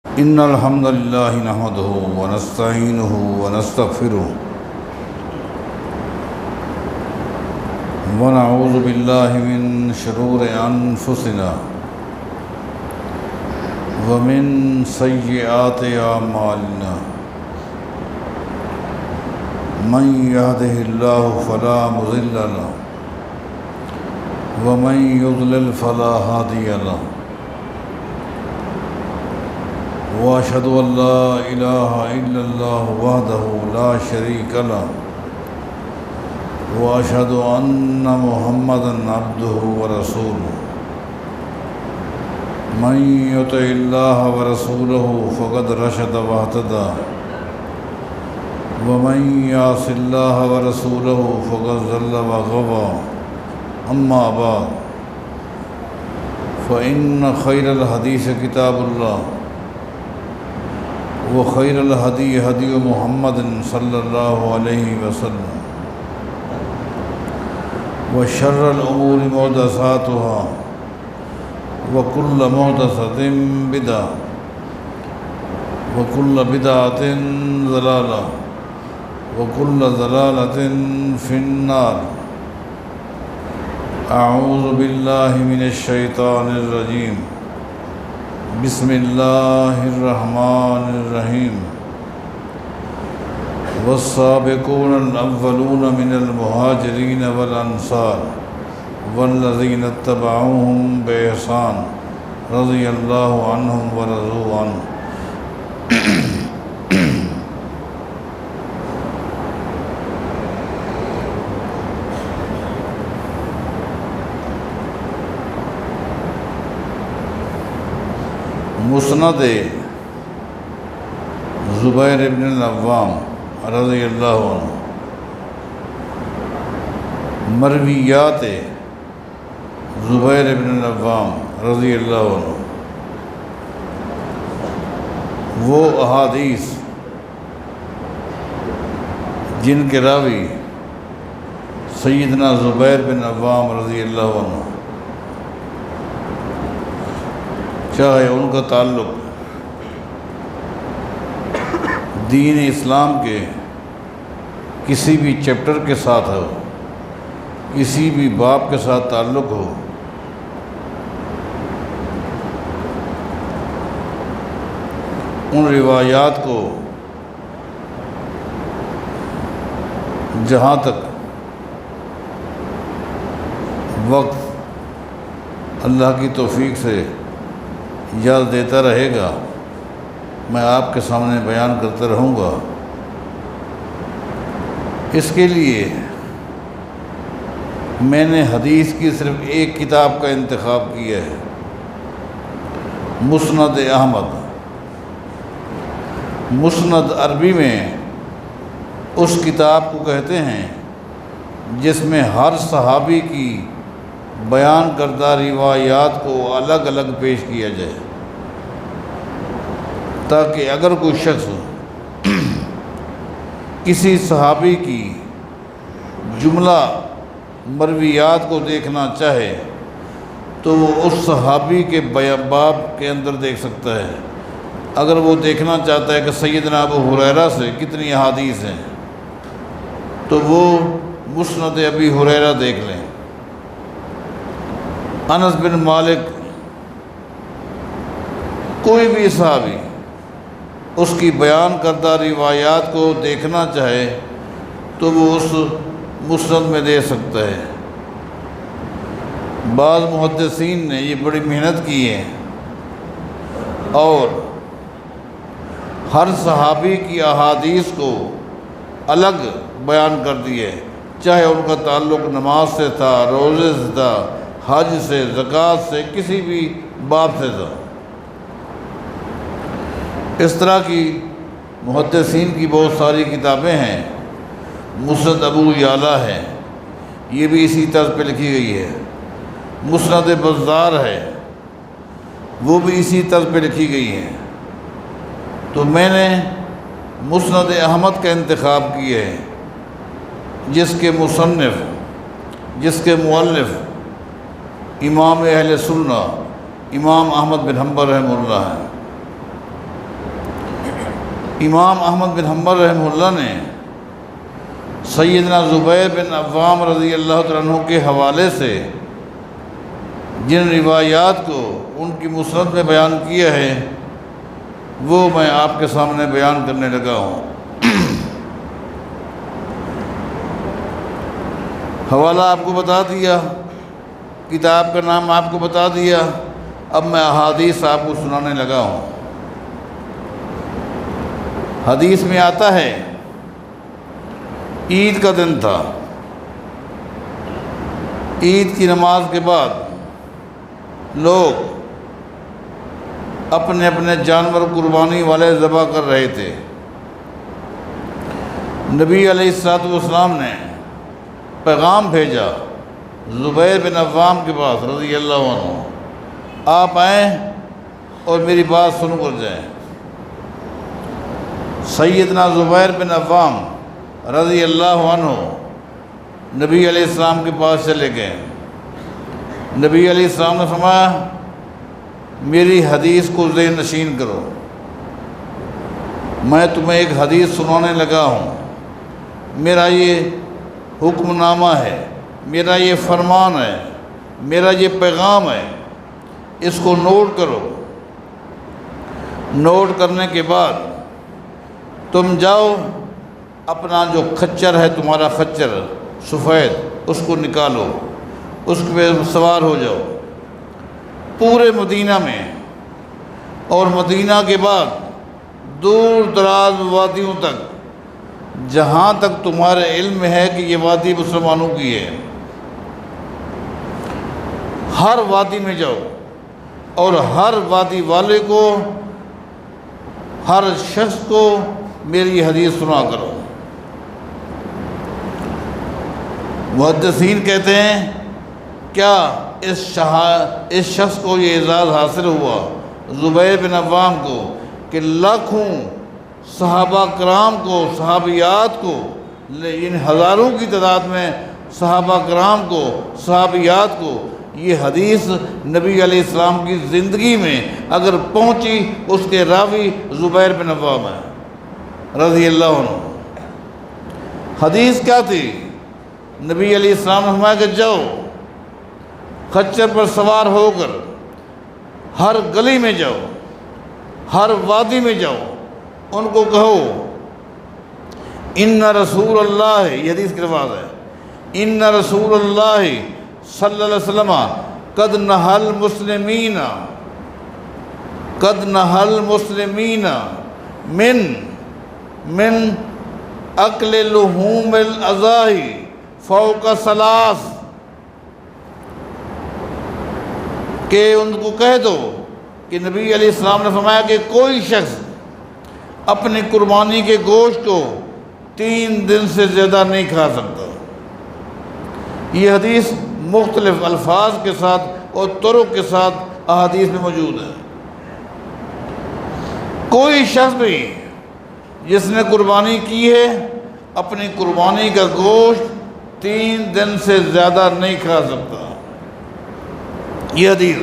إن الحمد لله نحمده ونستعينه ونستغفره ونعوذ بالله من شرور أنفسنا ومن سيئات أعمالنا من يهده الله فلا مضل له ومن يضلل فلا هادي له وأشهد أن لا إله إلا الله وحده لا شريك له وأشهد أن محمدًا عبده ورسوله من يطع الله ورسوله فقد رشد واهتدى ومن يعص الله ورسوله فقد ضل وغوى أما بعد فإن خير الحديث كتاب الله وخير الهدي هدي محمد صلى الله عليه وسلم وشر الأمور محدثاتها وكل محدثة بدعة وكل بدعة ضلالة وكل ضلالة في النار أعوذ بالله من الشيطان الرجيم بسم الله الرحمن الرحيم والسابقون الأولون من المهاجرين والأنصار والذين اتبعوهم بإحسان رضي الله عنهم ورضوا عنه مسند زبیر ابن العوام رضی اللہ عنہ، مرویات زبیر ابن العوام رضی اللہ عنہ، وہ احادیث جن کے راوی سیدنا زبیر بن عوام رضی اللہ عنہ، چاہے ان کا تعلق دین اسلام کے کسی بھی چیپٹر کے ساتھ ہو، کسی بھی باب کے ساتھ تعلق ہو، ان روایات کو جہاں تک وقت اللہ کی توفیق سے یاد دیتا رہے گا میں آپ کے سامنے بیان کرتا رہوں گا۔ اس کے لیے میں نے حدیث کی صرف ایک کتاب کا انتخاب کیا ہے، مسند احمد۔ مسند عربی میں اس کتاب کو کہتے ہیں جس میں ہر صحابی کی بیان کردہ روایات کو الگ الگ پیش کیا جائے، تاکہ اگر کوئی شخص کسی صحابی کی جملہ مرویات کو دیکھنا چاہے تو وہ اس صحابی کے باب کے اندر دیکھ سکتا ہے۔ اگر وہ دیکھنا چاہتا ہے کہ سیدنا ابو ہریرہ سے کتنی احادیث ہیں تو وہ مسند ابی ہریرہ دیکھ لیں۔ انس بن مالک، کوئی بھی صحابی اس کی بیان کردہ روایات کو دیکھنا چاہے تو وہ اس مسند میں دے سکتا ہے۔ بعض محدثین نے یہ بڑی محنت کی ہے اور ہر صحابی کی احادیث کو الگ بیان کر دی ہے، چاہے ان کا تعلق نماز سے تھا، روزے سے تھا، حج سے، زکوٰۃ سے، کسی بھی باب سے تھا۔ اس طرح کی محدثین کی بہت ساری کتابیں ہیں۔ مسند ابو یعلا ہے، یہ بھی اسی طرز پہ لکھی گئی ہے۔ مسند بزار ہے، وہ بھی اسی طرز پہ لکھی گئی ہے۔ تو میں نے مسند احمد کا انتخاب کیا ہے، جس کے مصنف، جس کے مؤلف امام اہل سنہ امام احمد بن حنبل رحمہ اللہ ہیں۔ امام احمد بن حنبل رحمہ اللہ نے سیدنا زبیر بن عوام رضی اللہ تعالیٰ عنہ کے حوالے سے جن روایات کو ان کی مسند میں بیان کیا ہے وہ میں آپ کے سامنے بیان کرنے لگا ہوں۔ حوالہ آپ کو بتا دیا، کتاب کا نام آپ کو بتا دیا، اب میں احادیث آپ کو سنانے لگا ہوں۔ حدیث میں آتا ہے عید کا دن تھا، عید کی نماز کے بعد لوگ اپنے اپنے جانور قربانی والے ذبح کر رہے تھے۔ نبی علیہ السلام نے پیغام بھیجا زبیر بن عوام کے پاس رضی اللہ عنہ، آپ آئیں اور میری بات سن کر جائیں۔ سیدنا زبیر بن عوام رضی اللہ عنہ نبی علیہ السلام کے پاس چلے گئے۔ نبی علیہ السلام نے فرمایا میری حدیث کو ذہن نشین کرو، میں تمہیں ایک حدیث سنانے لگا ہوں، میرا یہ حکم نامہ ہے، میرا یہ فرمان ہے، میرا یہ پیغام ہے، اس کو نوٹ کرو۔ نوٹ کرنے کے بعد تم جاؤ اپنا جو خچر ہے، تمہارا خچر سفید، اس کو نکالو، اس پہ سوار ہو جاؤ پورے مدینہ میں، اور مدینہ کے بعد دور دراز وادیوں تک، جہاں تک تمہارے علم میں ہے کہ یہ وادی مسلمانوں کی ہے، ہر وادی میں جاؤ اور ہر وادی والے کو، ہر شخص کو میری حدیث سنا کرو۔ محدثین کہتے ہیں کیا اس شخص کو یہ اعزاز حاصل ہوا زبیر بن عوام کو کہ لاکھوں صحابہ کرام کو، صحابیات کو، ان ہزاروں کی تعداد میں صحابہ کرام کو، صحابیات کو یہ حدیث نبی علیہ السلام کی زندگی میں اگر پہنچی، اس کے راوی زبیر بن عوام ہے رضی اللہ عنہ۔ حدیث کیا تھی؟ نبی علیہ السلام نے فرمایا کہ جاؤ خچر پر سوار ہو کر ہر گلی میں جاؤ، ہر وادی میں جاؤ، ان کو کہو ان رسول اللہ، یہ حدیث کی روایت ہے، ان رسول اللہ صلی اللہ علیہ وسلم قد نہى المسلمین من اکل لحوم الاضاحی فوق ثلاث، کہ ان کو کہہ دو کہ نبی علیہ السلام نے فرمایا کہ کوئی شخص اپنی قربانی کے گوشت کو 3 دن سے زیادہ نہیں کھا سکتا۔ یہ حدیث مختلف الفاظ کے ساتھ اور طرق کے ساتھ احادیث میں موجود ہے۔ کوئی شخص بھی جس نے قربانی کی ہے اپنی قربانی کا گوشت 3 دن سے زیادہ نہیں کھا سکتا۔ یہ حدیث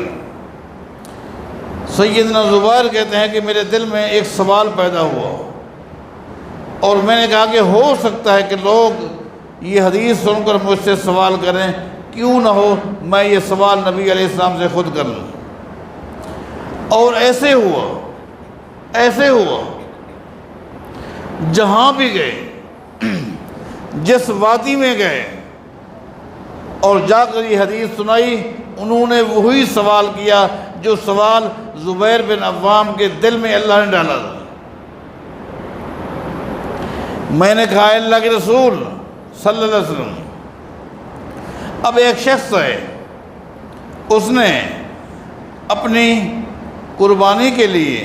سیدنا زبیر کہتے ہیں کہ میرے دل میں ایک سوال پیدا ہوا اور میں نے کہا کہ ہو سکتا ہے کہ لوگ یہ حدیث سن کر مجھ سے سوال کریں، کیوں نہ ہو میں یہ سوال نبی علیہ السلام سے خود کر لوں۔ اور ایسے ہوا جہاں بھی گئے، جس وادی میں گئے اور جا کر یہ حدیث سنائی، انہوں نے وہی سوال کیا جو سوال زبیر بن عوام کے دل میں اللہ نے ڈالا تھا۔ میں نے کہا اللہ کے رسول صلی اللہ علیہ وسلم، اب ایک شخص ہے، اس نے اپنی قربانی کے لیے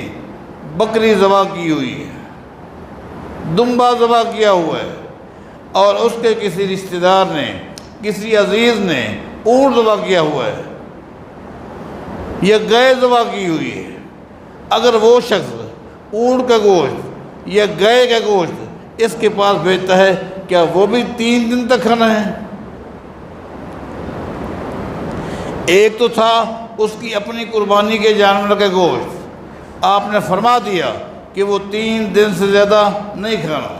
بکری ذبح کی ہوئی ہے، دمبا ذبح کیا ہوا ہے، اور اس کے کسی رشتہ دار نے، کسی عزیز نے اونٹ ذبح کیا ہوا ہے، یا گائے ذبح کی ہوئی ہے۔ اگر وہ شخص اونٹ کا گوشت یا گائے کا گوشت اس کے پاس بھیجتا ہے، کیا وہ بھی 3 دن تک کھانا ہے؟ ایک تو تھا اس کی اپنی قربانی کے جانور کا گوشت، آپ نے فرما دیا کہ وہ 3 دن سے زیادہ نہیں کھانا۔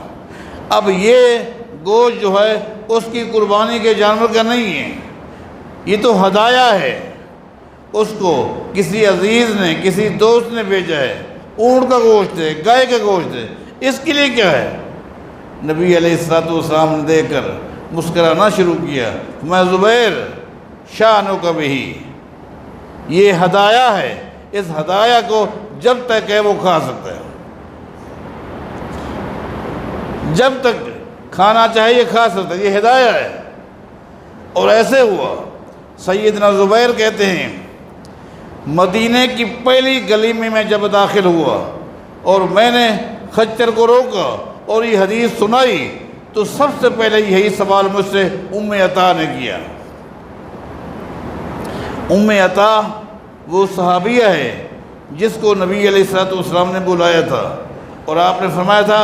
اب یہ گوشت جو ہے اس کی قربانی کے جانور کا نہیں ہے، یہ تو ہدایہ ہے، اس کو کسی عزیز نے، کسی دوست نے بھیجا ہے، اونٹ کا گوشت ہے، گائے کا گوشت ہے، اس کے لیے کیا ہے؟ نبی علیہ السلام نے دیکھ کر مسکرانا شروع کیا، میں زبیر شانک بہی، یہ ہدایہ ہے، اس ہدایہ کو جب تک ہے وہ کھا سکتا ہے، جب تک کھانا چاہے یہ کھا سکتا ہے، یہ ہدایہ ہے۔ اور ایسے ہوا، سیدنا زبیر کہتے ہیں مدینہ کی پہلی گلی میں میں جب داخل ہوا اور میں نے خچر کو روکا اور یہ حدیث سنائی تو سب سے پہلے یہی سوال مجھ سے ام عطا نے کیا۔ ام عطا وہ صحابیہ ہے جس کو نبی علیہ السلام نے بلایا تھا اور آپ نے فرمایا تھا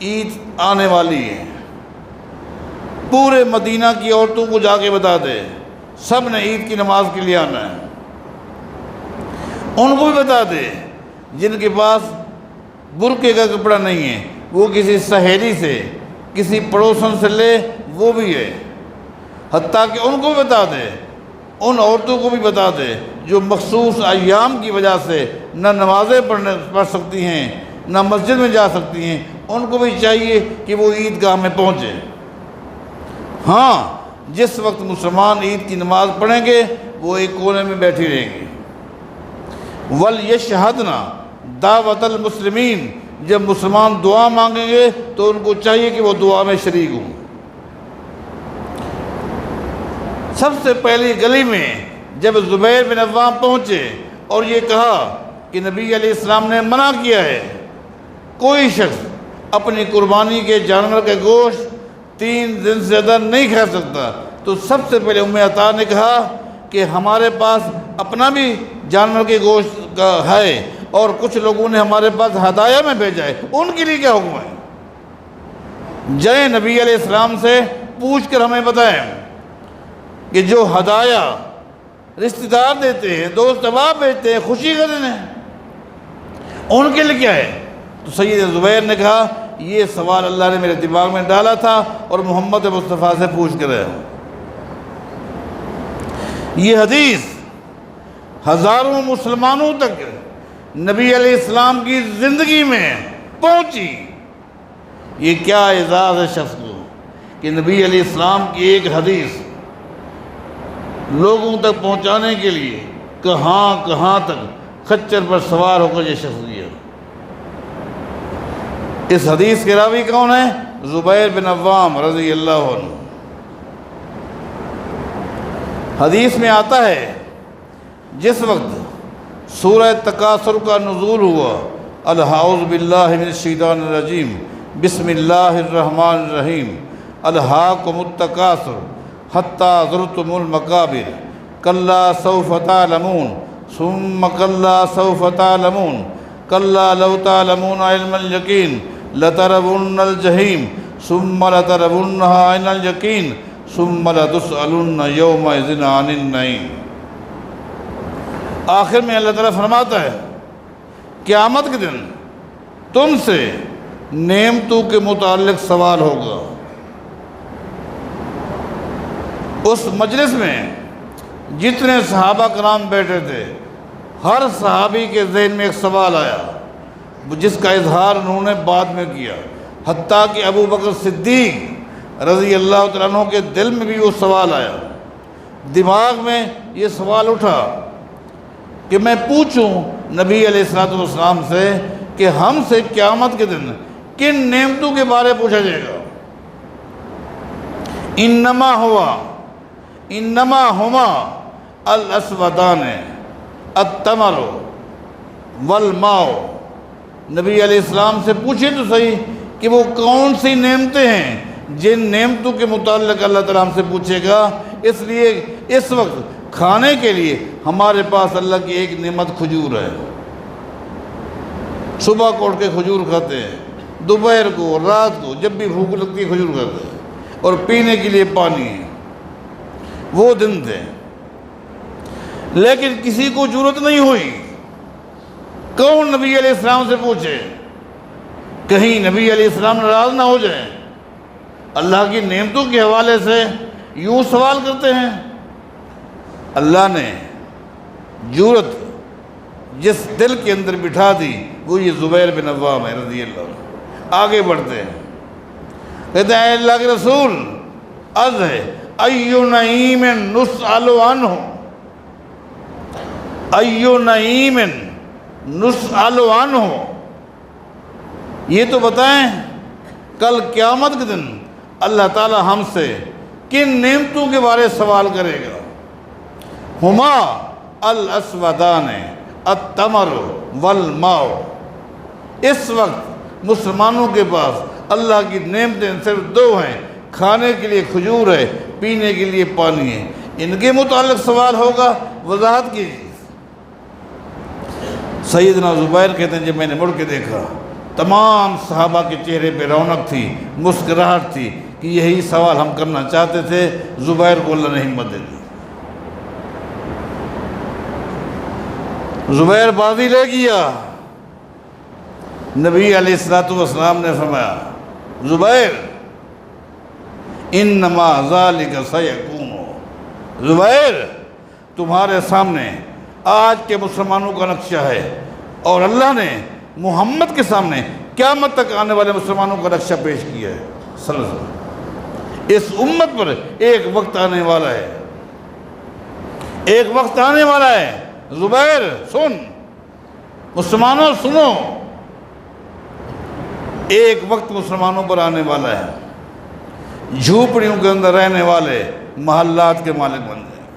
عید آنے والی ہے، پورے مدینہ کی عورتوں کو جا کے بتا دے، سب نے عید کی نماز کے لیے آنا ہے، ان کو بھی بتا دے جن کے پاس برقعے کا کپڑا نہیں ہے وہ کسی سہیلی سے، کسی پڑوسن سے لے، وہ بھی ہے، حتیٰ کہ ان کو بھی بتا دے، ان عورتوں کو بھی بتا دے جو مخصوص ایام کی وجہ سے نہ نمازیں پڑھ سکتی ہیں نہ مسجد میں جا سکتی ہیں، ان کو بھی چاہیے کہ وہ عیدگاہ میں پہنچے۔ ہاں، جس وقت مسلمان عید کی نماز پڑھیں گے وہ ایک کونے میں بیٹھی رہیں گے۔ وَلْيَشْهَدْنَا دعوت المسلمین، جب مسلمان دعا مانگیں گے تو ان کو چاہیے کہ وہ دعا میں شریک ہوں۔ سب سے پہلی گلی میں جب زبیر بن عوام پہنچے اور یہ کہا کہ نبی علیہ السلام نے منع کیا ہے کوئی شخص اپنی قربانی کے جانور کا گوشت 3 دن سے زیادہ نہیں کھا سکتا، تو سب سے پہلے ام عطا نے کہا کہ ہمارے پاس اپنا بھی جانور کے گوشت کا ہے اور کچھ لوگوں نے ہمارے پاس ہدایہ میں بھیجا ہے، ان کے لیے کیا حکم ہے؟ جائیں نبی علیہ السلام سے پوچھ کر ہمیں بتائیں کہ جو ہدایہ رشتہ دار دیتے ہیں، دوست احباب بھیجتے ہیں خوشی کا دن ہے، ان کے لیے کیا ہے؟ تو سید زبیر نے کہا یہ سوال اللہ نے میرے دماغ میں ڈالا تھا اور محمد مصطفیٰ سے پوچھ کر رہا ہوں۔ یہ حدیث ہزاروں مسلمانوں تک نبی علیہ السلام کی زندگی میں پہنچی، یہ کیا اعزاز ہے شخص کو کہ نبی علیہ السلام کی ایک حدیث لوگوں تک پہنچانے کے لیے کہاں کہاں تک خچر پر سوار ہو کر یہ شخص گیا۔ اس حدیث کے راوی کون ہے؟ زبیر بن عوام رضی اللہ عنہ۔ حدیث میں آتا ہے جس وقت سورہ تکاثر کا نزول ہوا، اعوذ باللہ من الشیطان الرجیم، بسم اللہ الرحمن الرحیم، الہاکم التکاثر حتی زرتم المقابر کلا سوف تعلمون ثم کلا سوف تعلمون کلا لو تعلمون علم الیقین لترون الجحیم ثم لترونها عین الیقین ثم لتسألن یومئذ عن النعیم۔ آخر میں اللہ تعالیٰ فرماتا ہے قیامت کے دن تم سے نعمتوں کے متعلق سوال ہوگا۔ اس مجلس میں جتنے صحابہ کرام بیٹھے تھے ہر صحابی کے ذہن میں ایک سوال آیا جس کا اظہار انہوں نے بعد میں کیا، حتیٰ کہ ابو بکر صدیق رضی اللہ تعالیٰ عنہ کے دل میں بھی وہ سوال آیا، دماغ میں یہ سوال اٹھا کہ میں پوچھوں نبی علیہ السلام سے کہ ہم سے قیامت کے دن کن نعمتوں کے بارے پوچھا جائے گا۔ انما ہما الاسودان التمر والماء، نبی علیہ السلام سے پوچھے تو صحیح کہ وہ کون سی نعمتیں ہیں جن نعمتوں کے متعلق اللہ تعالیٰ ہم سے پوچھے گا، اس لیے اس وقت کھانے کے لیے ہمارے پاس اللہ کی ایک نعمت کھجور ہے، صبح کو اٹھ کے کھجور کھاتے ہیں، دوپہر کو رات کو جب بھی بھوک لگتی ہے کھجور کھاتے ہیں، اور پینے کے لیے پانی ہے۔ وہ دن تھے لیکن کسی کو ضرورت نہیں ہوئی، کون نبی علیہ السلام سے پوچھے؟ کہیں نبی علیہ السلام ناراض نہ ہو جائیں۔ اللہ کی نعمتوں کے حوالے سے یوں سوال کرتے ہیں۔ اللہ نے جرأت جس دل کے اندر بٹھا دی وہ یہ زبیر بن عوام ہے رضی اللہ عنہ۔ آگے بڑھتے ہیں، کہتے ہیں اے اللہ کے رسول، عرض ہے ایو نعیم نسأل عنہ، ایو نعیم نسأل عنہ، یہ تو بتائیں کل قیامت کے دن اللہ تعالی ہم سے کن نعمتوں کے بارے سوال کرے گا؟ ہما الاسودان التمر والماء، اس وقت مسلمانوں کے پاس اللہ کی نعمتیں صرف دو ہیں، کھانے کے لیے کھجور ہے، پینے کے لیے پانی ہے، ان کے متعلق سوال ہوگا، وضاحت کیجیے۔ سیدنا زبیر کہتے ہیں جب میں نے مڑ کے دیکھا تمام صحابہ کے چہرے پہ رونق تھی، مسکراہٹ تھی کہ یہی سوال ہم کرنا چاہتے تھے، زبیر کو اللہ نے ہمت دے دی۔ زبیر بازی لے گیا۔ نبی علیہ السلام نے فرمایا زبیر انما ذالک سیکون، زبیر تمہارے سامنے آج کے مسلمانوں کا نقشہ ہے، اور اللہ نے محمد کے سامنے قیامت تک آنے والے مسلمانوں کا نقشہ پیش کیا ہے صلی اللہ علیہ وسلم۔ اس امت پر ایک وقت آنے والا ہے، ایک وقت آنے والا ہے۔ زبیر سن، مسلمانوں سنو، ایک وقت مسلمانوں پر آنے والا ہے، جھوپڑیوں کے اندر رہنے والے محلات کے مالک بن جائیں،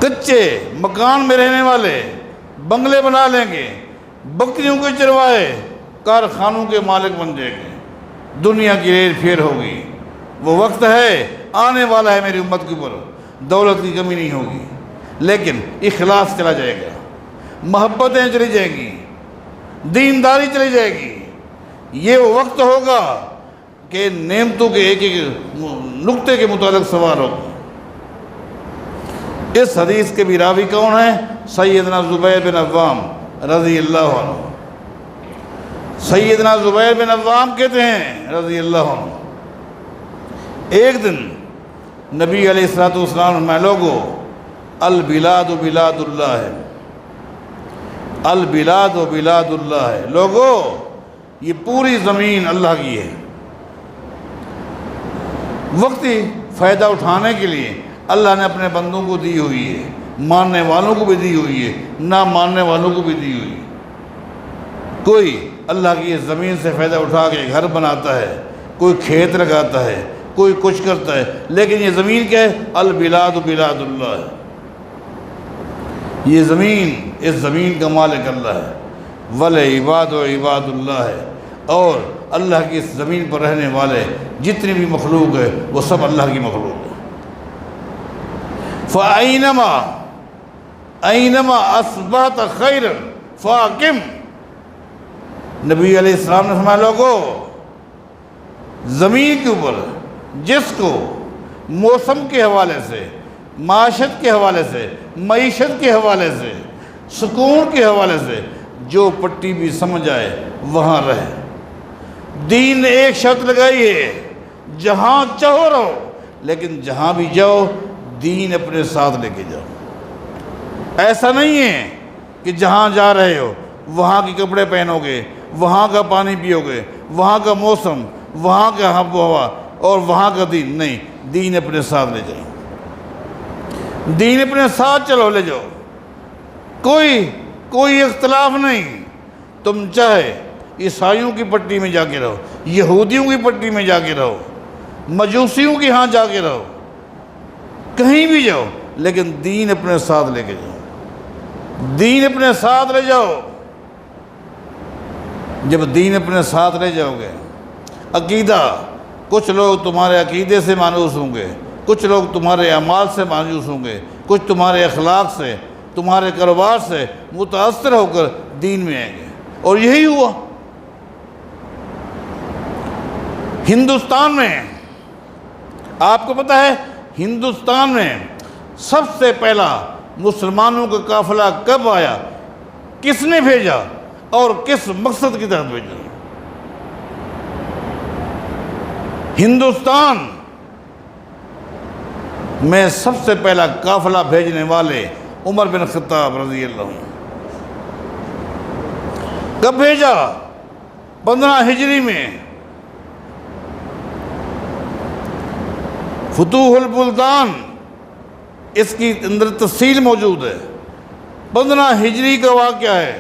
کچے مکان میں رہنے والے بنگلے بنا لیں گے، بکریوں کے چروائے کارخانوں کے مالک بن جائیں گے، دنیا کی ریل پھیر ہوگی۔ وہ وقت ہے، آنے والا ہے میری امت کے اوپر، دولت کی کمی نہیں ہوگی لیکن اخلاص چلا جائے گا، محبتیں چلی جائیں گی، دینداری چلی جائے گی۔ یہ وہ وقت ہوگا کہ نعمتوں کے ایک ایک نقطے کے متعلق سوال ہوگا۔ اس حدیث کے بھی راوی کون ہیں؟ سیدنا زبیر بن عوام رضی اللہ عنہ۔ سیدنا زبیر بن عوام کہتے ہیں رضی اللہ عنہ، ایک دن نبی علیہ السلام میں لوگوں البلاد بلاد اللہ ہے، البلاد بلاد اللہ ہے، لوگوں یہ پوری زمین اللہ کی ہے۔ وقتی فائدہ اٹھانے کے لیے اللہ نے اپنے بندوں کو دی ہوئی ہے، ماننے والوں کو بھی دی ہوئی ہے، نہ ماننے والوں کو بھی دی ہوئی ہے۔ کوئی اللہ کی اس زمین سے فائدہ اٹھا کے گھر بناتا ہے، کوئی کھیت لگاتا ہے، کوئی کچھ کرتا ہے، لیکن یہ زمین کیا ہے؟ البلاد بلاد اللہ ہے۔ یہ زمین، اس زمین کا مالک اللہ ہے، والعباد و عباد اللہ ہے، اور اللہ کی اس زمین پر رہنے والے جتنی بھی مخلوق ہے وہ سب اللہ کی مخلوق ہے۔ فَأَيْنَمَا أَصْبَحْتَ خَيْرًا فَأَقِمْ، نبی علیہ السلام نے فرمایا لوگوں زمین کے اوپر جس کو موسم کے حوالے سے، معاشت کے حوالے سے، معیشت کے حوالے سے، سکون کے حوالے سے جو پٹی بھی سمجھ آئے وہاں رہے۔ دین نے ایک شرط لگائی ہے، جہاں چاہو رہو، لیکن جہاں بھی جاؤ دین اپنے ساتھ لے کے جاؤ۔ ایسا نہیں ہے کہ جہاں جا رہے ہو وہاں کے کپڑے پہنو گے، وہاں کا پانی پیو گے، وہاں کا موسم، وہاں کا آب و ہوا اور وہاں کا دین، نہیں، دین اپنے ساتھ لے جاؤ، دین اپنے ساتھ چلو لے جاؤ، کوئی اختلاف نہیں۔ تم چاہے عیسائیوں کی پٹی میں جا کے رہو، یہودیوں کی پٹی میں جا کے رہو، مجوسیوں کی ہاں جا کے رہو، کہیں بھی جاؤ، لیکن دین اپنے ساتھ لے کے جاؤ، دین اپنے ساتھ لے جاؤ۔ جب دین اپنے ساتھ لے جاؤ گے، عقیدہ، کچھ لوگ تمہارے عقیدے سے مانوس ہوں گے، کچھ لوگ تمہارے اعمال سے مانوس ہوں گے، کچھ تمہارے اخلاق سے، تمہارے کاروبار سے متاثر ہو کر دین میں آئیں گے، اور یہی ہوا۔ ہندوستان میں آپ کو پتہ ہے، ہندوستان میں سب سے پہلا مسلمانوں کا قافلہ کب آیا، کس نے بھیجا؟ اور کس مقصد کے تحت بھیجا۔ ہندوستان میں سب سے پہلا قافلہ بھیجنے والے عمر بن خطاب رضی اللہ عنہ۔ کب بھیجا؟ 15 ہجری میں۔ فتوح البلدان اس کی اندر تفصیل موجود ہے۔ 15 ہجری کا واقعہ ہے۔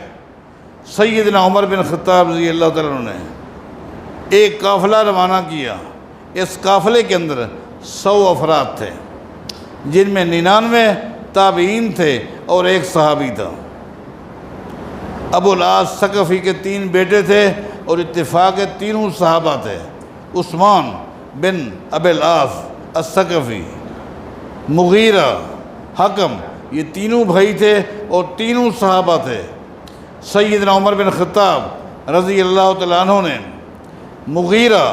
سیدنا عمر بن خطاب رضی اللہ تعالیٰ عنہ نے ایک قافلہ روانہ کیا۔ اس قافلے کے اندر 100 افراد تھے، جن میں 99 تابعین تھے اور ایک صحابی تھا۔ ابو العاص ثقفی کے 3 بیٹے تھے اور اتفاق کے تینوں صحابہ تھے۔ عثمان بن ابی العاص الثقفی، مغیرہ، حکم، یہ تینوں بھائی تھے اور تینوں صحابہ تھے۔ سیدنا عمر بن خطاب رضی اللہ تعالیٰ عنہ نے مغیرہ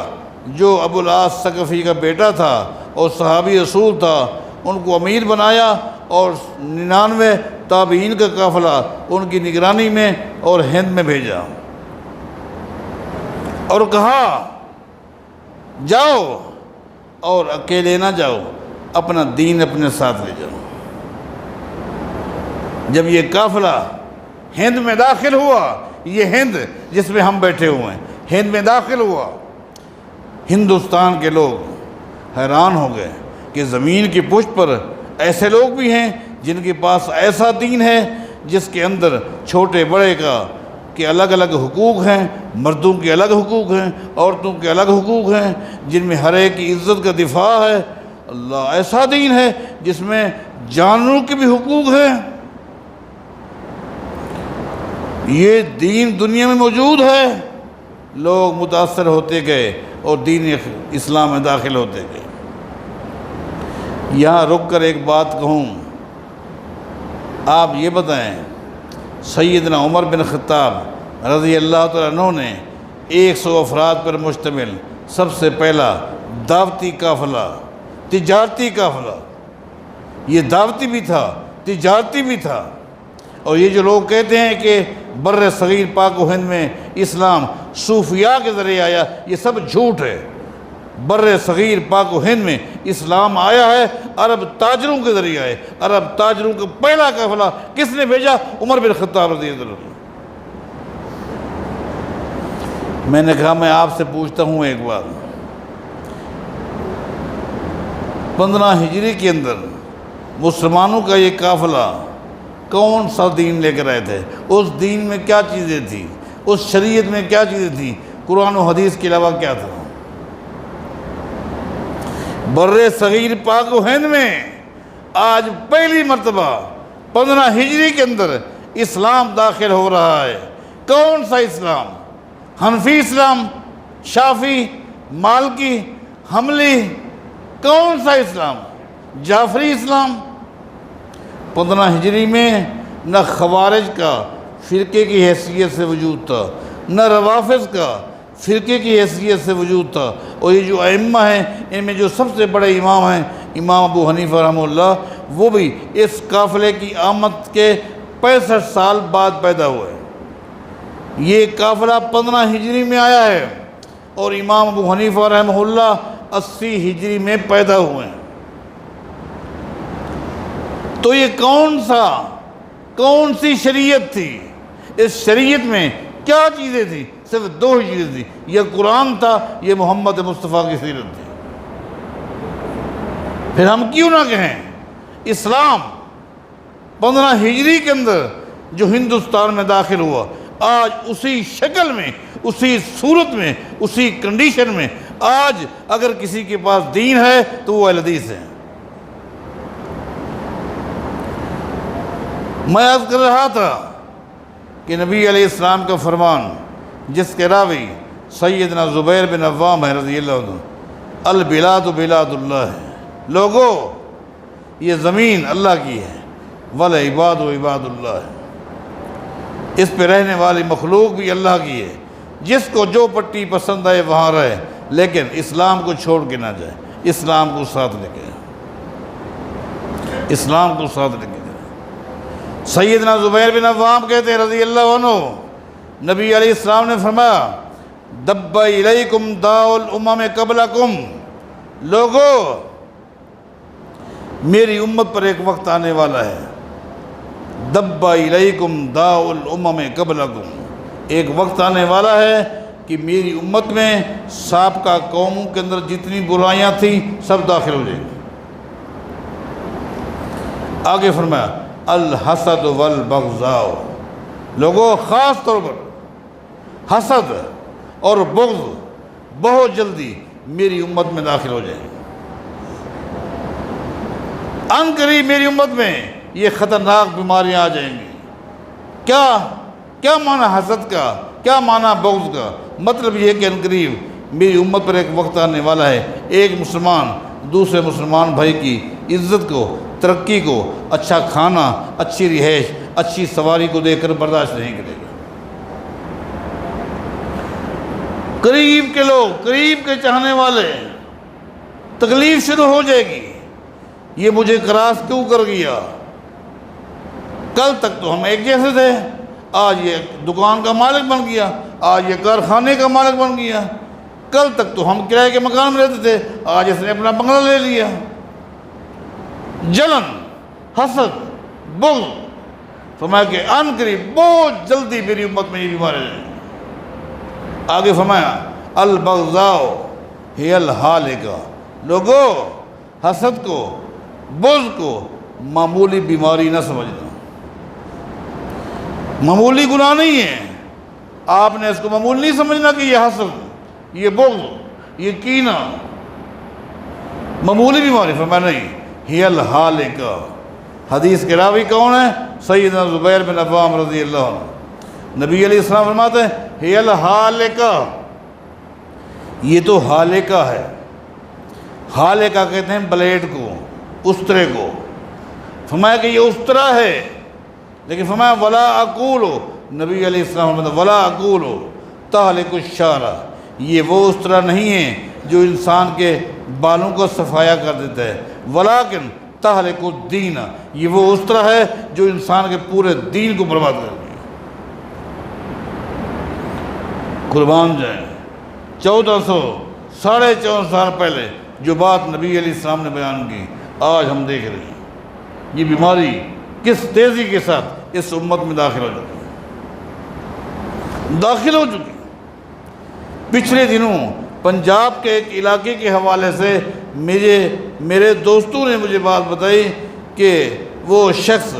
جو ابو العاص ثقفی کا بیٹا تھا اور صحابی رسول تھا، ان کو امیر بنایا اور 99 تابعین کا قافلہ ان کی نگرانی میں اور ہند میں بھیجا اور کہا جاؤ اور اکیلے نہ جاؤ، اپنا دین اپنے ساتھ لے جاؤ۔ جب یہ قافلہ ہند میں داخل ہوا، یہ ہند جس میں ہم بیٹھے ہوئے ہیں، ہند میں داخل ہوا، ہندوستان کے لوگ حیران ہو گئے کہ زمین کی پشت پر ایسے لوگ بھی ہیں جن کے پاس ایسا دین ہے جس کے اندر چھوٹے بڑے کے الگ الگ حقوق ہیں، مردوں کے الگ حقوق ہیں، عورتوں کے الگ حقوق ہیں، جن میں ہر ایک کی عزت کا دفاع ہے۔ اللہ، ایسا دین ہے جس میں جانوروں کے بھی حقوق ہیں۔ یہ دین دنیا میں موجود ہے۔ لوگ متاثر ہوتے گئے اور دین اسلام میں داخل ہوتے گئے۔ یہاں رک کر ایک بات کہوں، آپ یہ بتائیں، سیدنا عمر بن خطاب رضی اللہ تعالیٰ عنہ نے 100 افراد پر مشتمل سب سے پہلا دعوتی قافلہ، تجارتی قافلہ، یہ دعوتی بھی تھا، تجارتی بھی تھا۔ اور یہ جو لوگ کہتے ہیں کہ بر صغیر پاک و ہند میں اسلام صوفیاء کے ذریعے آیا، یہ سب جھوٹ ہے۔ بر صغیر پاک و ہند میں اسلام آیا ہے عرب تاجروں کے ذریعے آئے۔ عرب تاجروں کا پہلا قافلہ کس نے بھیجا؟ عمر بن خطاب رضی اللہ عنہ۔ میں نے کہا میں آپ سے پوچھتا ہوں ایک بات، 15 ہجری کے اندر مسلمانوں کا یہ قافلہ کون سا دین لے کر آئے تھے؟ اس دین میں کیا چیزیں تھیں؟ اس شریعت میں کیا چیزیں تھیں؟ قرآن و حدیث کے علاوہ کیا تھا؟ بر صغیر پاک و ہند میں آج پہلی مرتبہ 15 ہجری کے اندر اسلام داخل ہو رہا ہے۔ کون سا اسلام؟ حنفی اسلام، شافعی، مالکی، حنبلی، کون سا اسلام؟ جعفری اسلام۔ 15 ہجری میں نہ خوارج کا فرقے کی حیثیت سے وجود تھا، نہ روافض کا فرقے کی حیثیت سے وجود تھا۔ اور یہ جو ائمہ ہیں، ان میں جو سب سے بڑے امام ہیں امام ابو حنیفہ رحمہ اللہ، وہ بھی اس قافلے کی آمد کے 65 سال بعد پیدا ہوئے۔ یہ قافلہ 15 ہجری میں آیا ہے اور امام ابو حنیفہ رحمہ اللہ 80 ہجری میں پیدا ہوئے ہیں۔ تو یہ کون سی شریعت تھی؟ اس شریعت میں کیا چیزیں تھیں؟ صرف 2 ہی چیزیں تھیں، یہ قرآن تھا، یہ محمد مصطفیٰ کی سیرت تھی۔ پھر ہم کیوں نہ کہیں اسلام 15 ہجری کے اندر جو ہندوستان میں داخل ہوا، آج اسی شکل میں، اسی صورت میں، اسی کنڈیشن میں آج اگر کسی کے پاس دین ہے تو وہ اہل حدیث ہے۔ میں عرض کر رہا تھا کہ نبی علیہ السلام کا فرمان جس کے راوی سیدنا زبیر بن عوام ہے رضی اللہ عنہ، البلاد بلاد اللہ ہے، لوگو یہ زمین اللہ کی ہے، والعباد عباد اللہ ہے، اس پہ رہنے والی مخلوق بھی اللہ کی ہے، جس کو جو پٹی پسند آئے وہاں رہے، لیکن اسلام کو چھوڑ کے نہ جائے، اسلام کو ساتھ لے کے، اسلام کو ساتھ لے کے۔ سیدنا زبیر بن عوام کہتے ہیں رضی اللہ عنہ، نبی علیہ السلام نے فرمایا دب الیکم داء الامم قبلکم، لوگو میری امت پر ایک وقت آنے والا ہے، دب الیکم داء الامم قبلکم، ایک وقت آنے والا ہے کہ میری امت میں سابقہ قوموں کے اندر جتنی برائیاں تھیں سب داخل ہو جائیں گی۔ آگے فرمایا الحسد والبغضاء، لوگوں خاص طور پر حسد اور بغض بہت جلدی میری امت میں داخل ہو جائیں گے۔ ان قریب میری امت میں یہ خطرناک بیماریاں آ جائیں گی۔ کیا معنی حسد کا، کیا معنی بغض کا؟ مطلب یہ کہ ان قریب میری امت پر ایک وقت آنے والا ہے، ایک مسلمان دوسرے مسلمان بھائی کی عزت کو، ترقی کو، اچھا کھانا، اچھی رہائش، اچھی سواری کو دیکھ کر برداشت نہیں کرے گا۔ قریب کے لوگ، قریب کے چاہنے والے، تکلیف شروع ہو جائے گی، یہ مجھے کراس کیوں کر گیا؟ کل تک تو ہم ایک جیسے تھے، آج یہ دکان کا مالک بن گیا، آج یہ کارخانے کا مالک بن گیا، کل تک تو ہم کرائے کے مکان میں رہتے تھے، آج اس نے اپنا بنگلہ لے لیا۔ جلن، حسد، بغض، فرمایا کہ ان قریب بہت جلدی میری امت میں یہ بیماری ہے۔ آگے فرمایا البغضاء ہی الہالکہ، لوگوں حسد کو، بغض کو معمولی بیماری نہ سمجھنا، معمولی گناہ نہیں ہے، آپ نے اس کو معمول نہیں سمجھنا کہ یہ حسد، یہ بغض، یہ کینہ معمولی بیماری۔ فرمایا نہیں، ہی الہالکہ۔ حدیث کے راوی کون ہے؟ سیدنا زبیر بن عوام رضی اللہ عنہ۔ نبی علیہ السلام فرماتے ہیں ہی الہالکہ، یہ تو ہالکہ ہے۔ ہالکہ کہتے ہیں بلیڈ کو، استرے کو۔ فرمایا کہ یہ استرا ہے، لیکن فرمایا ولا اقول، نبی علیہ السلام فرماتے ہیں ولا اقول تہلک الشعر، یہ وہ استرا نہیں ہے جو انسان کے بالوں کو صفایا کر دیتا ہے، ولیکن تہلک الدین، یہ وہ استرا ہے جو انسان کے پورے دین کو برباد کر دے۔ قربان جائیں، 1414 سال پہلے جو بات نبی علیہ السلام نے بیان کی، آج ہم دیکھ رہے ہیں یہ بیماری کس تیزی کے ساتھ اس امت میں داخل ہو چکی۔ پچھلے دنوں پنجاب کے ایک علاقے کے حوالے سے میرے دوستوں نے مجھے بات بتائی کہ وہ شخص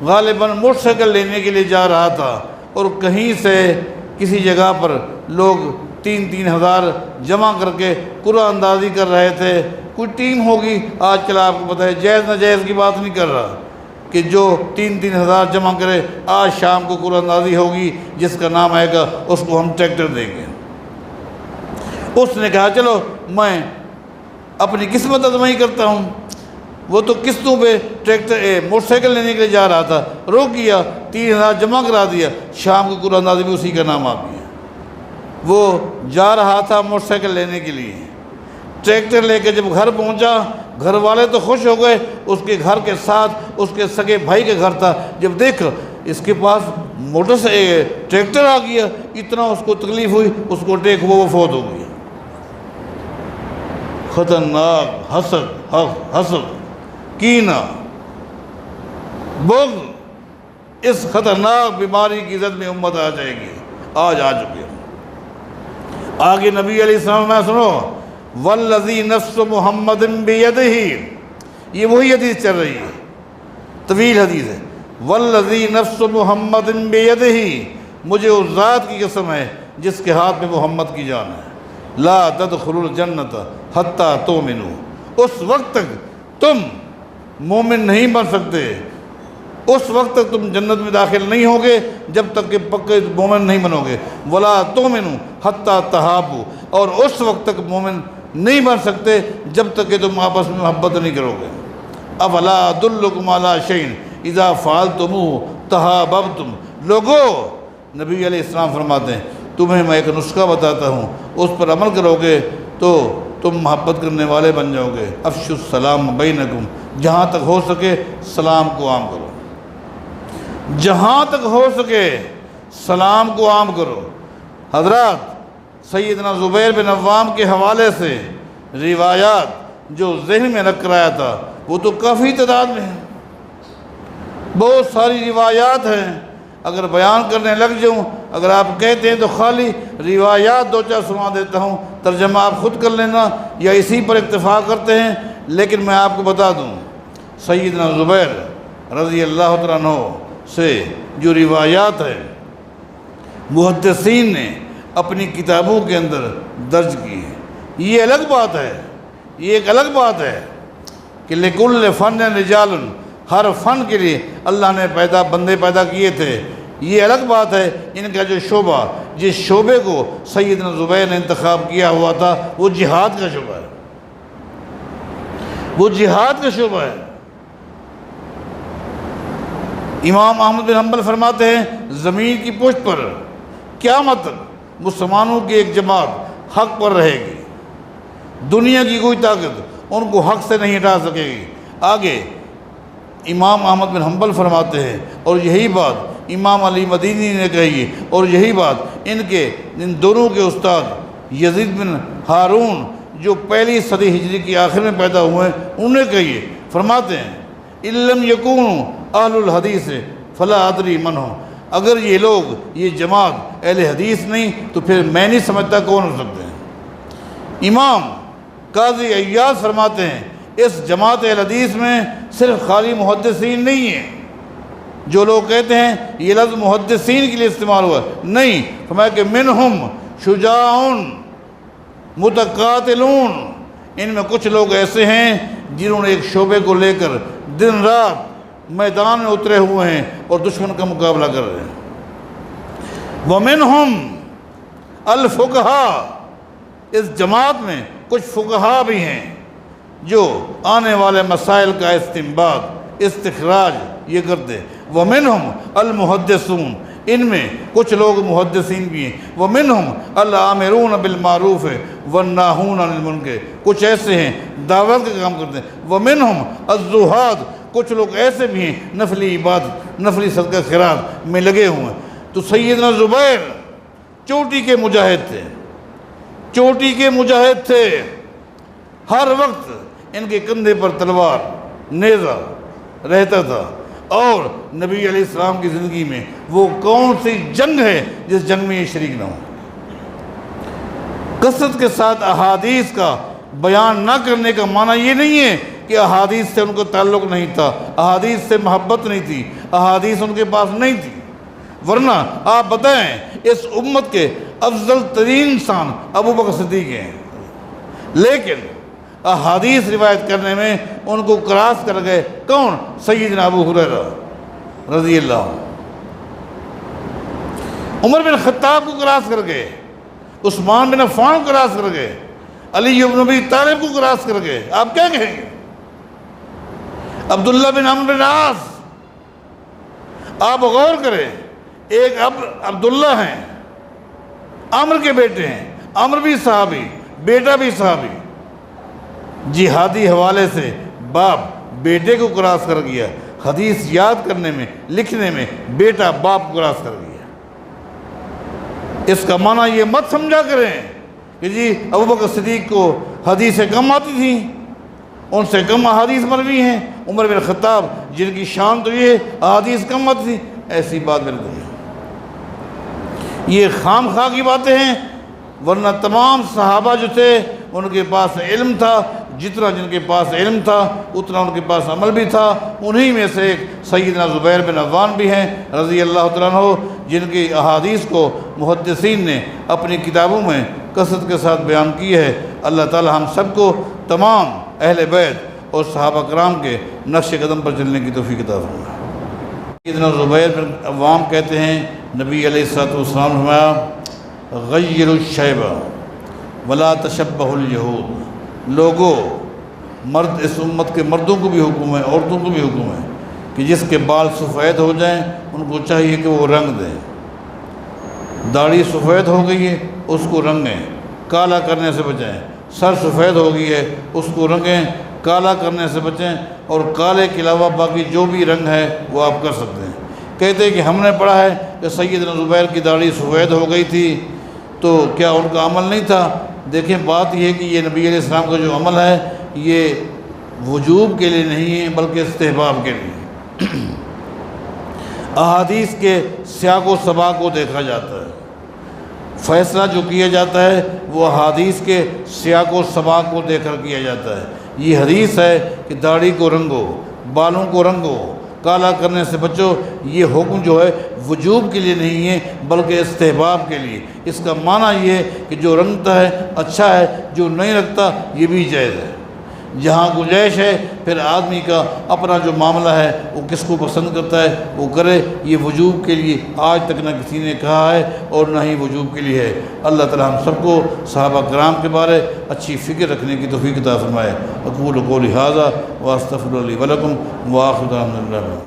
غالباً موٹر سائیکل لینے کے لیے جا رہا تھا اور کہیں سے کسی جگہ پر لوگ 3-3 ہزار جمع کر کے قرآن اندازی کر رہے تھے۔ کوئی ٹیم ہوگی، آج کل آپ کو پتہ ہے جائز ناجائز کی بات نہیں کر رہا، کہ جو 3-3 ہزار جمع کرے، آج شام کو قرآن اندازی ہوگی، جس کا نام آئے گا اس کو ہم ٹریکٹر دیں گے۔ اس نے کہا چلو میں اپنی قسمت آزمائی کرتا ہوں۔ وہ تو قسطوں پہ موٹر سائیکل لینے کے لیے جا رہا تھا، روک گیا، 3,000 جمع کرا دیا، شام کو قرآن اندازی میں اسی کا نام آ گیا۔ وہ جا رہا تھا موٹر سائیکل لینے کے لیے، ٹریکٹر لے کے جب گھر پہنچا، گھر والے تو خوش ہو گئے، اس کے گھر کے ساتھ اس کے سگے بھائی کے گھر تھا، جب دیکھ اس کے پاس ٹریکٹر آ گیا، اتنا اس کو تکلیف ہوئی، اس کو ٹیک ہوا، وہ فوت ہو گیا۔ خطرناک حسد، کینہ، بغض، اس خطرناک بیماری کی زد میں امت آ جائے گی، آج آ چکی ہے۔ آگے نبی علیہ السلام میں سنو، والذی نفس محمد بیدہ، یہ وہی حدیث چل رہی ہے، طویل حدیث ہے۔ والذی نفس محمد بیدہ، مجھے اس ذات کی قسم ہے جس کے ہاتھ میں محمد کی جان ہے، لا تدخلوا الجنت حتی تؤمنوا، اس وقت تک تم مومن نہیں بن سکتے، اس وقت تک تم جنت میں داخل نہیں ہوگے جب تک کہ پکے مومن نہیں بنو گے، ولا تؤمنوا حتی تحابوا، اور اس وقت تک مومن نہیں بن سکتے جب تک کہ تم آپس میں محبت نہیں کرو گے۔ افلا ادلکم علی شیء اذا فعلتموہ تحاببتم، لوگو نبی علیہ السلام فرماتے ہیں تمہیں میں ایک نسخہ بتاتا ہوں، اس پر عمل کرو گے تو تم محبت کرنے والے بن جاؤ گے۔ افشوا السلام بینکم، جہاں تک ہو سکے سلام کو عام کرو، جہاں تک ہو سکے سلام کو عام کرو۔ حضرات سیدنا زبیر بن عوام کے حوالے سے روایات جو ذہن میں رکھ کرایا تھا وہ تو کافی تعداد میں ہیں، بہت ساری روایات ہیں، اگر بیان کرنے لگ جاؤں، اگر آپ کہتے ہیں تو خالی روایات دو چار سنا دیتا ہوں، ترجمہ آپ خود کر لینا یا اسی پر اکتفا کرتے ہیں، لیکن میں آپ کو بتا دوں سیدنا زبیر رضی اللہ تعالیٰ عنہ سے جو روایات ہیں محدثین نے اپنی کتابوں کے اندر درج کی ہے، یہ الگ بات ہے، یہ ایک الگ بات ہے کہ لکل فن رجال، ہر فن کے لیے اللہ نے بندے پیدا کیے تھے، یہ الگ بات ہے ان کا جو شعبہ، جس شعبے کو سیدنا زبیر نے انتخاب کیا ہوا تھا وہ جہاد کا شعبہ ہے، وہ جہاد کا شعبہ ہے۔ امام احمد بن حنبل فرماتے ہیں زمین کی پشت پر قیامت تک مسلمانوں کی ایک جماعت حق پر رہے گی، دنیا کی کوئی طاقت ان کو حق سے نہیں ہٹا سکے گی۔ آگے امام احمد بن حنبل فرماتے ہیں، اور یہی بات امام علی مدینی نے کہی ہے، اور یہی بات ان دونوں کے استاد یزید بن ہارون جو پہلی صدی ہجری کی آخر میں پیدا ہوئے ہیں انہوں نے کہی ہے۔ فرماتے ہیں اِلَّمْ يَكُونُوا اہل الحدیث فلا ادری من ہوں، اگر یہ لوگ یہ جماعت اہل حدیث نہیں تو پھر میں نہیں سمجھتا کون ہو سکتے ہیں۔ امام قاضی عیاض فرماتے ہیں اس جماعت اہل حدیث میں صرف خالی محدثین نہیں ہیں، جو لوگ کہتے ہیں یہ لفظ محدثین کے لیے استعمال ہوا نہیں، فرمایا کہ منہم شجاعون متقاتلون، ان میں کچھ لوگ ایسے ہیں جنہوں نے ایک شعبے کو لے کر دن رات میدان میں اترے ہوئے ہیں اور دشمن کا مقابلہ کر رہے ہیں۔ وَمِنْهُمْ الْفُقَهَاء، اس جماعت میں کچھ فقہا بھی ہیں جو آنے والے مسائل کا استنباط استخراج یہ کرتے۔ وَمِنْهُمْ الْمُحَدِّثُونَ، ان میں کچھ لوگ محدثین بھی ہیں۔ وَمِنْهُمْ الْآمِرُونَ بِالْمَعْرُوفِ وَالنَّاهُونَ عَنِ الْمُنْکَرِ، کچھ ایسے ہیں دعوت کا کام کرتے ہیں۔ وَمِنْهُمْ الزُّہَادُ، کچھ لوگ ایسے بھی ہیں نفلی عبادت نفلی صدقہ خیرات میں لگے ہوئے ہیں۔ تو سیدنا زبیر چوٹی کے مجاہد تھے، چوٹی کے مجاہد تھے، ہر وقت ان کے کندھے پر تلوار نیزہ رہتا تھا، اور نبی علیہ السلام کی زندگی میں وہ کون سی جنگ ہے جس جنگ میں یہ شریک نہ ہو۔ کثرت کے ساتھ احادیث کا بیان نہ کرنے کا معنی یہ نہیں ہے کہ احادیث سے ان کو تعلق نہیں تھا، احادیث سے محبت نہیں تھی، احادیث ان کے پاس نہیں تھی، ورنہ آپ بتائیں اس امت کے افضل ترین انسان ابو بکر صدیق ہیں، لیکن احادیث روایت کرنے میں ان کو کراس کر گئے کون؟ سیدنا ابو ہریرہ رضی اللہ عنہ، عمر بن خطاب کو کراس کر گئے، عثمان بن عفان کو کراس کر گئے، علی بن ابی طالب کو کراس کر گئے۔ آپ کیا کہیں گے؟ عبداللہ بن عمرو بن عاص، آپ غور کریں، ایک عبداللہ ہیں، عمر کے بیٹے ہیں، عمر بھی صحابی، بیٹا بھی صحابی، جہادی حوالے سے باپ بیٹے کو کراس کر گیا، حدیث یاد کرنے میں لکھنے میں بیٹا باپ کو کراس کر گیا۔ اس کا معنی یہ مت سمجھا کریں کہ جی ابو بکر صدیق کو حدیثیں کم آتی تھیں، ان سے کم احادیث مروی ہیں، عمر بن خطاب جن کی شان تو یہ احادیث کم آتی تھی، ایسی بات بالکل نہیں، یہ خام خواہ کی باتیں ہیں، ورنہ تمام صحابہ جو تھے ان کے پاس علم تھا، جتنا جن کے پاس علم تھا اتنا ان کے پاس عمل بھی تھا۔ انہی میں سے ایک سیدنا زبیر بن عوام بھی ہیں رضی اللہ تعالیٰ عنہ، جن کی احادیث کو محدثین نے اپنی کتابوں میں کثرت کے ساتھ بیان کی ہے۔ اللہ تعالیٰ ہم سب کو تمام اہل بیت اور صحابہ کرام کے نقش قدم پر چلنے کی توفیق عطا فرمائے۔ سیدنا زبیر بن عوام کہتے ہیں نبی علیہ الصلوۃ والسلام نے فرمایا غیر الشیبہ ولا تشبہ الیہود، لوگوں مرد اس امت کے مردوں کو بھی حکم ہے عورتوں کو بھی حکم ہے کہ جس کے بال سفید ہو جائیں ان کو چاہیے کہ وہ رنگ دیں، داڑھی سفید ہو گئی ہے اس کو رنگیں، کالا کرنے سے بچیں، سر سفید ہو گئی ہے اس کو رنگیں، کالا کرنے سے بچیں، اور کالے کے علاوہ باقی جو بھی رنگ ہے وہ آپ کر سکتے ہیں۔ کہتے ہیں کہ ہم نے پڑھا ہے کہ سیدنا زبیر کی داڑھی سفید ہو گئی تھی تو کیا ان کا عمل نہیں تھا؟ دیکھیں بات یہ ہے کہ یہ نبی علیہ السلام کا جو عمل ہے یہ وجوب کے لیے نہیں ہے بلکہ استحباب کے لیے۔ احادیث کے سیاق و سباق کو دیکھا جاتا ہے، فیصلہ جو کیا جاتا ہے وہ احادیث کے سیاق و سباق کو دیکھ کر کیا جاتا ہے۔ یہ حدیث ہے کہ داڑھی کو رنگو، بالوں کو رنگو، کالا کرنے سے بچو، یہ حکم جو ہے وجوب کے لیے نہیں ہے بلکہ استحباب کے لیے۔ اس کا معنی یہ ہے کہ جو رنگتا ہے اچھا ہے، جو نہیں رکھتا یہ بھی جائز ہے۔ جہاں گنجائش ہے پھر آدمی کا اپنا جو معاملہ ہے وہ کس کو پسند کرتا ہے وہ کرے، یہ وجوب کے لیے آج تک نہ کسی نے کہا ہے اور نہ ہی وجوب کے لیے ہے۔ اللہ تعالی ہم سب کو صحابہ کرام کے بارے اچھی فکر رکھنے کی توفیق عطا فرمائے۔ اقول قولی ھذا واستغفر لی ولکم وآخر دعوانا الحمد للہ۔